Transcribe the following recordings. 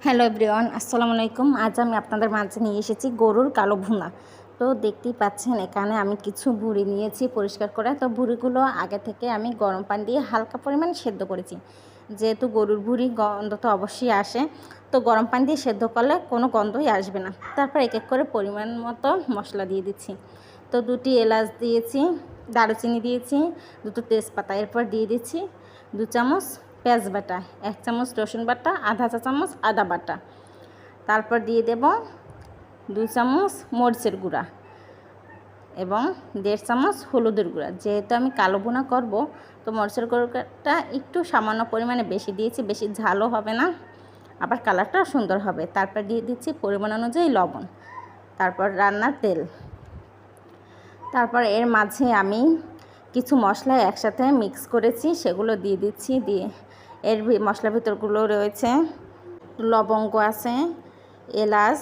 Hello everyone, আসসালামু আলাইকুম। আজ আমি আপনাদের মাঝে নিয়ে এসেছি গরুর কালো ভুনা। তো দেখতেই পাচ্ছেন এখানে আমি কিছু ভুঁড়ি নিয়েছি পরিষ্কার করে। তো ভুঁড়িগুলো আগে থেকে আমি গরম পানি দিয়ে হালকা পরিমাণে সেদ্ধ করেছি, যেহেতু গরুর ভুঁড়ি গন্ধ তো অবশ্যই আসে। তো গরম পানি দিয়ে সেদ্ধ করলে কোনো গন্ধই আসবে না। তারপর এক এক করে পরিমাণ মতো মশলা দিয়ে দিচ্ছি। তো 2টি এলাচ দিয়েছি, দারুচিনি দিয়েছি, 2টো তেজপাতা। এরপর দিয়ে দিচ্ছি 2 চামচ পেঁয়াজ বাটা, 1 চামচ রসুন বাটা, আধা চা চামচ আদা বাটা। তারপর দিয়ে দেব 2 চামচ মরিচের গুঁড়া এবং 1.5 চামচ হলুদের গুঁড়া। যেহেতু আমি কালো ভুনা করব, তো মরিচের গুঁড়োটা একটু সামান্য পরিমাণে বেশি দিয়েছি, বেশি ঝালও হবে না, আবার কালারটাও সুন্দর হবে। তারপর দিয়ে দিচ্ছি পরিমাণ অনুযায়ী লবণ, তারপর রান্নার তেল। তারপর এর মাঝে আমি কিছু মশলা একসাথে মিক্স করেছি, সেগুলো দিয়ে দিচ্ছি। দিয়ে এর মশলার ভিতরগুলো রয়েছে লবঙ্গ আছে, এলাচ,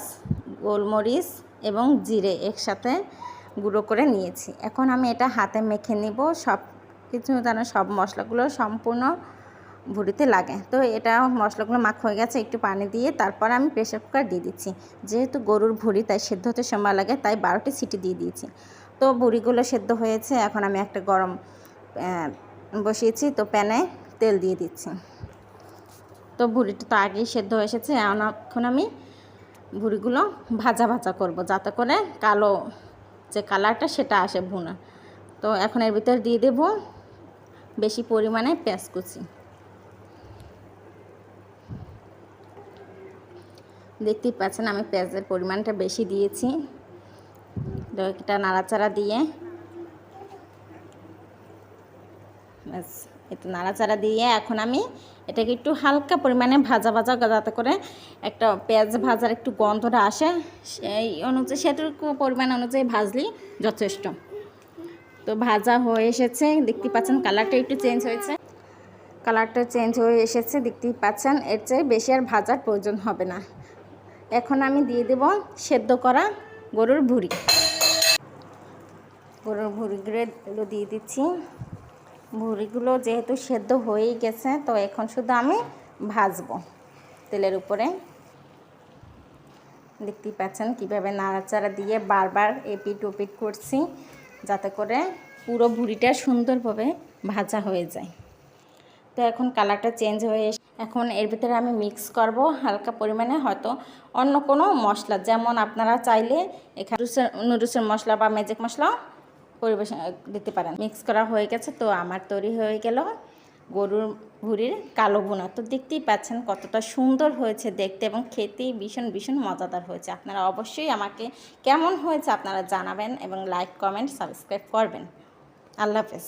গোলমরিচ এবং জিরে একসাথে গুঁড়ো করে নিয়েছি। এখন আমি এটা হাতে মেখে নিব, সব কিছু যেন সব মশলাগুলো সম্পূর্ণ ভুঁড়িতে লাগে। তো এটা মশলাগুলো মাখা হয়ে গেছে, একটু পানি দিয়ে তারপর আমি প্রেসার কুকার দিয়ে দিচ্ছি। যেহেতু গরুর ভুঁড়ি তাই সেদ্ধ হতে সময় লাগে, তাই 12টি সিটি দিয়ে দিয়েছি। তো ভুঁড়িগুলো সেদ্ধ হয়েছে। এখন আমি একটা গরম বসিয়েছি, তো প্যানে তেল দিয়ে দিচ্ছি। তো ভুঁড়িটা তো আগেই সেদ্ধ হয়ে এসেছে। এখন আমি ভুঁড়িগুলো ভাজা ভাজা করব, যাতে করে কালো যে কালারটা সেটা আসে ভুনা। তো এখন এর ভিতরে দিয়ে দেব বেশি পরিমাণে পেঁয়াজ কুচি। দেখতেই পাচ্ছেন আমি পেঁয়াজের পরিমাণটা বেশি দিয়েছি। তো এটা নাড়াচাড়া দিয়ে ব্যাস, একটু নাড়াচাড়া দিয়ে এখন আমি এটাকে একটু হালকা পরিমাণে ভাজা ভাজা, যাতে করে একটা পেঁয়াজ ভাজার একটু গন্ধটা আসে, সেই অনুযায়ী সেটুকু পরিমাণ অনুযায়ী ভাজলেই যথেষ্ট। তো ভাজা হয়ে এসেছে, দেখতেই পাচ্ছেন কালারটা একটু চেঞ্জ হয়েছে। কালারটা চেঞ্জ হয়ে এসেছে, দেখতেই পাচ্ছেন। এর চেয়ে বেশি আর ভাজার প্রয়োজন হবে না। এখন আমি দিয়ে দেব সেদ্ধ করা গরুর ভুঁড়ি। গরুর ভুঁড়িগুলো দিয়ে দিচ্ছি। ভুঁড়িগুলো যেহেতু সেদ্ধ হয়েই গেছে, তো এখন শুধু আমি ভাজবো তেলের উপরে। দেখতেই পাচ্ছেন কীভাবে নাড়াচাড়া দিয়ে বারবার এপিট ওপিট করছি, যাতে করে পুরো ভুঁড়িটা সুন্দরভাবে ভাজা হয়ে যায়। তো এখন কালারটা চেঞ্জ হয়ে এখন এর ভিতরে আমি মিক্স করব হালকা পরিমাণে হয়তো অন্য কোনো মশলা, যেমন আপনারা চাইলে এখানে নুডলসের মশলা বা ম্যাজিক মশলা পরিবেশন দিতে পারেন। মিক্স করা হয়ে গেছে, তো আমার তৈরি হয়ে গেল গরুর ভুঁড়ির কালো ভুনা। তো দেখতেই পাচ্ছেন কতটা সুন্দর হয়েছে দেখতে এবং খেতেই ভীষণ ভীষণ মজাদার হয়েছে। আপনারা অবশ্যই আমাকে কেমন হয়েছে আপনারা জানাবেন এবং লাইক, কমেন্ট, সাবস্ক্রাইব করবেন। আল্লাহ হাফেজ।